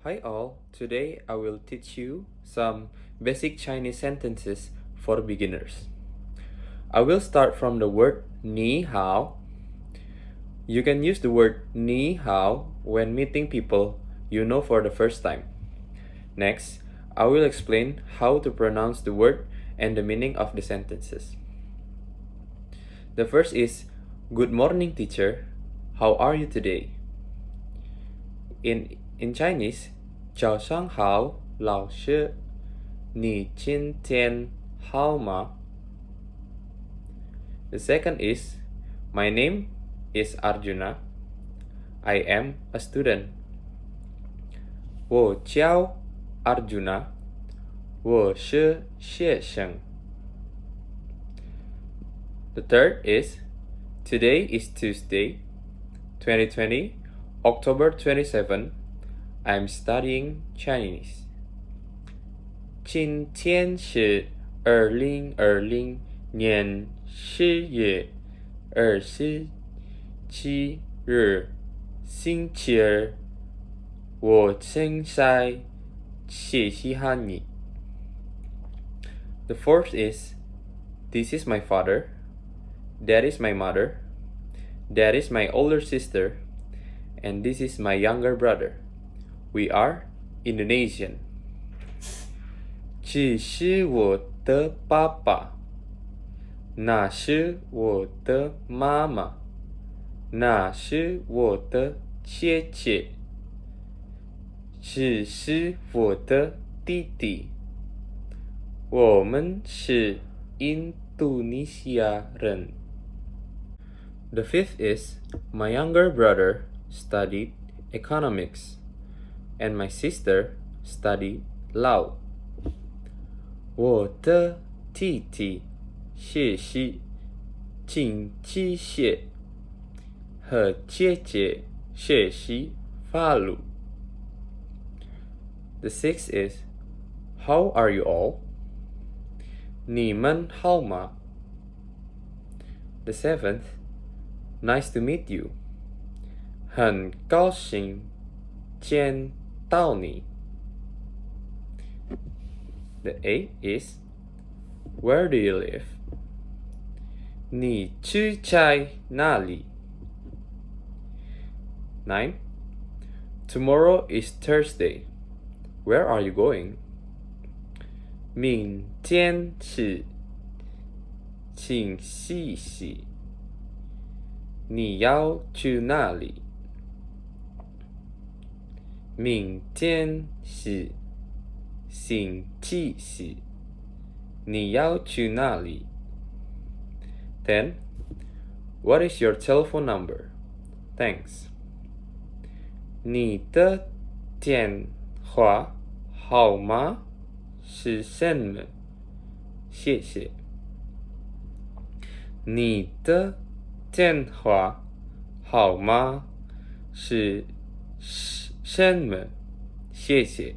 Hi all, today I will teach you some basic Chinese sentences for beginners. I will start from the word ni hao. You can use the word ni hao when meeting people you know for the first time. Next, I will explain how to pronounce the word and the meaning of the sentences. The first is, Good morning teacher, how are you today? In Chinese, 早上好，老师，你今天好吗? The second is, my name is Arjuna. I am a student. 我叫 Arjuna. 我是学生. The third is, today is Tuesday, 2020, October 27. I'm studying Chinese. 今天是2020年10月27日，星期二。我正在学习汉语。The fourth is, this is my father, that is my mother, that is my older sister, and this is my younger brother. We are Indonesian. 这是我的爸爸，那是我的妈妈，那是我的姐姐，这是我的弟弟。我们是印度尼西亚人。The fifth is, my younger brother studied economics, and my sister studied law. 我的弟弟学习经济学，和姐姐学习法律。The sixth is, how are you all? 你们好吗? The seventh, nice to meet you. 很高兴见到你。The eighth is, where do you live? 你住在哪里? 9. Tomorrow is Thursday. Where are you going? 明天是星期四。你要去哪里? 明天是星期四。你要去哪里? 10. What is your telephone number? Thanks. 你的电话号码是什么? 谢谢。你的电话号码是什么? 谢谢。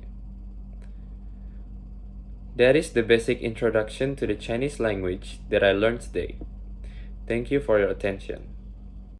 That is the basic introduction to the Chinese language that I learned today. Thank you for your attention.